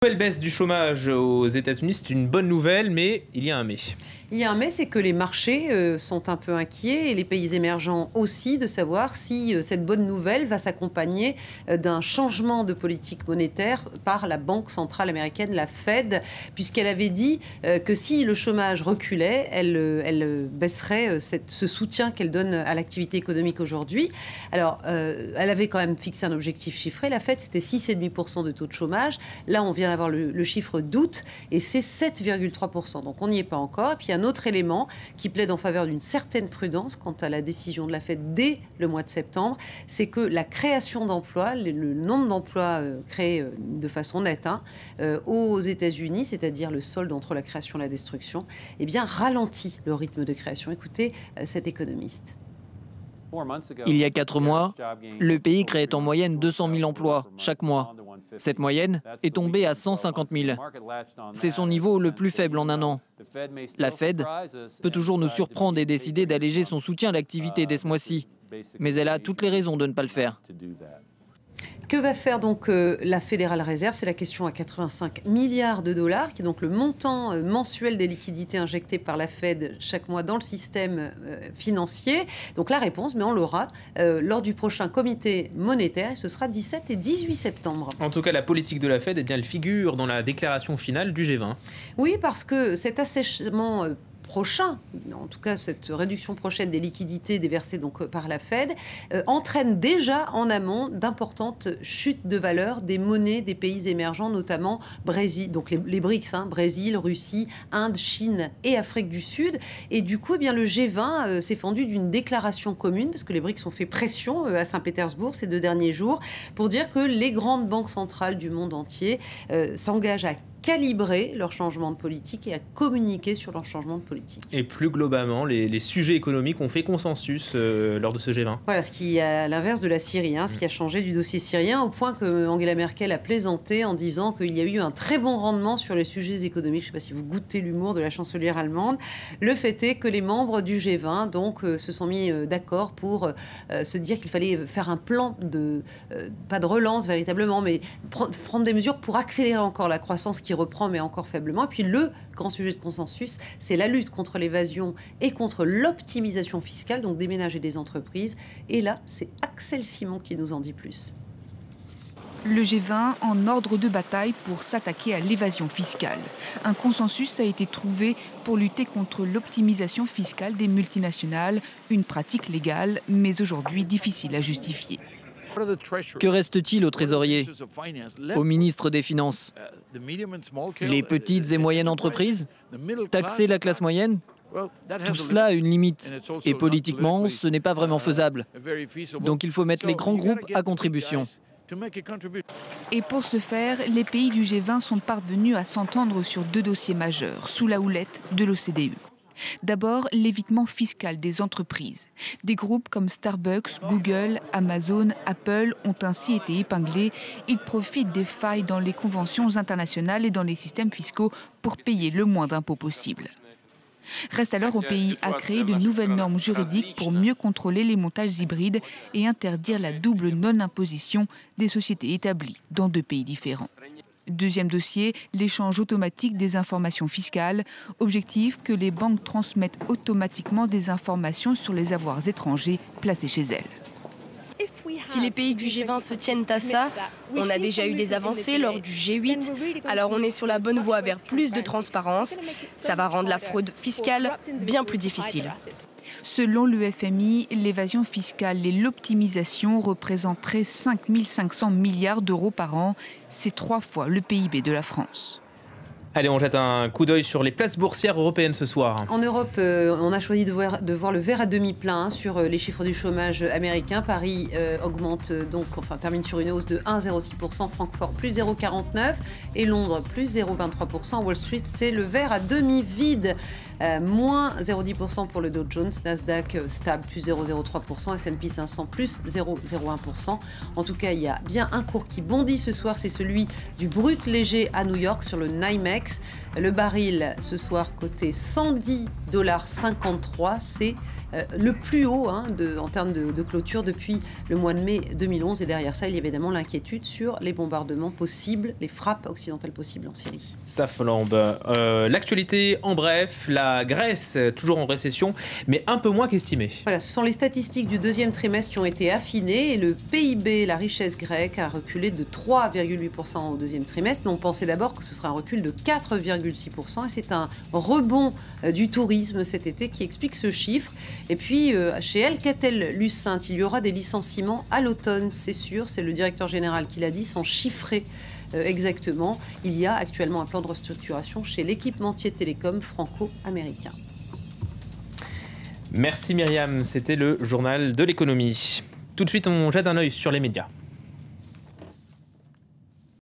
Nouvelle baisse du chômage aux États-Unis, c'est une bonne nouvelle, mais il y a un mais. Il y a un mais, c'est que les marchés sont un peu inquiets et les pays émergents aussi de savoir si cette bonne nouvelle va s'accompagner d'un changement de politique monétaire par la Banque centrale américaine, la Fed, puisqu'elle avait dit que si le chômage reculait, elle baisserait ce soutien qu'elle donne à l'activité économique aujourd'hui. Alors, elle avait quand même fixé un objectif chiffré. La Fed, c'était 6,5% de taux de chômage. Là, on vient d'avoir le chiffre d'août et c'est 7,3%. Donc, on n'y est pas encore. Et puis, un autre élément qui plaide en faveur d'une certaine prudence quant à la décision de la Fed dès le mois de septembre, c'est que la création d'emplois, le nombre d'emplois créés de façon nette aux États-Unis, c'est-à-dire le solde entre la création et la destruction, eh bien, ralentit le rythme de création. Écoutez cet économiste. Il y a 4 mois, le pays créait en moyenne 200 000 emplois chaque mois. Cette moyenne est tombée à 150 000. C'est son niveau le plus faible en un an. La Fed peut toujours nous surprendre et décider d'alléger son soutien à l'activité dès ce mois-ci. Mais elle a toutes les raisons de ne pas le faire. Que va faire donc la Fédérale Réserve? C'est la question à 85 milliards de dollars, qui est donc le montant mensuel des liquidités injectées par la Fed chaque mois dans le système financier. Donc la réponse, mais on l'aura lors du prochain comité monétaire, et ce sera 17 et 18 septembre. En tout cas, la politique de la Fed, eh bien, elle figure dans la déclaration finale du G20. Oui, parce que cet assèchement prochain, en tout cas cette réduction prochaine des liquidités déversées donc par la Fed, entraîne déjà en amont d'importantes chutes de valeur des monnaies des pays émergents, notamment Brésil, donc les BRICS, Brésil, Russie, Inde, Chine et Afrique du Sud. Et du coup, eh bien, le G20 s'est fendu d'une déclaration commune, parce que les BRICS ont fait pression à Saint-Pétersbourg ces 2 derniers jours, pour dire que les grandes banques centrales du monde entier s'engagent à calibrer leur changement de politique et à communiquer sur leur changement de politique. Et plus globalement, les sujets économiques ont fait consensus lors de ce G20. Voilà, ce qui est à l'inverse de la Syrie, ce qui a changé du dossier syrien, au point que Angela Merkel a plaisanté en disant qu'il y a eu un très bon rendement sur les sujets économiques. Je ne sais pas si vous goûtez l'humour de la chancelière allemande. Le fait est que les membres du G20 donc, se sont mis d'accord pour se dire qu'il fallait faire un plan pas de relance véritablement, mais prendre des mesures pour accélérer encore la croissance qui reprend, mais encore faiblement. Et puis le grand sujet de consensus, c'est la lutte contre l'évasion et contre l'optimisation fiscale, donc des ménages et des entreprises. Et là, c'est Axel Simon qui nous en dit plus. Le G20 en ordre de bataille pour s'attaquer à l'évasion fiscale. Un consensus a été trouvé pour lutter contre l'optimisation fiscale des multinationales, une pratique légale, mais aujourd'hui difficile à justifier. Que reste-t-il au trésorier, au ministre des Finances? Les petites et moyennes entreprises? Taxer la classe moyenne? Tout cela a une limite. Et politiquement, ce n'est pas vraiment faisable. Donc il faut mettre les grands groupes à contribution. Et pour ce faire, les pays du G20 sont parvenus à s'entendre sur 2 dossiers majeurs, sous la houlette de l'OCDE. D'abord, l'évitement fiscal des entreprises. Des groupes comme Starbucks, Google, Amazon, Apple ont ainsi été épinglés. Ils profitent des failles dans les conventions internationales et dans les systèmes fiscaux pour payer le moins d'impôts possible. Reste alors au pays à créer de nouvelles normes juridiques pour mieux contrôler les montages hybrides et interdire la double non-imposition des sociétés établies dans 2 pays différents. Deuxième dossier, l'échange automatique des informations fiscales. Objectif, que les banques transmettent automatiquement des informations sur les avoirs étrangers placés chez elles. Si les pays du G20 se tiennent à ça, on a déjà eu des avancées lors du G8, alors on est sur la bonne voie vers plus de transparence. Ça va rendre la fraude fiscale bien plus difficile. Selon le FMI, l'évasion fiscale et l'optimisation représenteraient 5 500 milliards d'euros par an. C'est 3 fois le PIB de la France. Allez, on jette un coup d'œil sur les places boursières européennes ce soir. En Europe, on a choisi de voir le verre à demi-plein sur les chiffres du chômage américain. Paris termine sur une hausse de 1,06%, Francfort plus 0,49% et Londres plus 0,23%. Wall Street, c'est le verre à demi-vide. Moins 0,10% pour le Dow Jones, Nasdaq stable plus 0,03%, S&P 500 plus 0,01%. En tout cas, il y a bien un cours qui bondit ce soir, c'est celui du brut léger à New York sur le NYMEX. Le baril ce soir coté $110,53, c'est le plus haut en termes de clôture depuis le mois de mai 2011. Et derrière ça, il y a évidemment l'inquiétude sur les bombardements possibles, les frappes occidentales possibles en Syrie. Ça flambe. L'actualité en bref, la Grèce toujours en récession, mais un peu moins qu'estimé. Voilà, ce sont les statistiques du deuxième trimestre qui ont été affinées et le PIB, la richesse grecque, a reculé de 3,8% au deuxième trimestre. Mais on pensait d'abord que ce serait un recul de 4,6% et c'est un rebond du tourisme cet été qui explique ce chiffre. Et puis, chez Alcatel-Lucent, il y aura des licenciements à l'automne, c'est sûr. C'est le directeur général qui l'a dit, sans chiffrer exactement. Il y a actuellement un plan de restructuration chez l'équipementier télécom franco-américain. Merci Myriam, c'était le journal de l'économie. Tout de suite, on jette un œil sur les médias.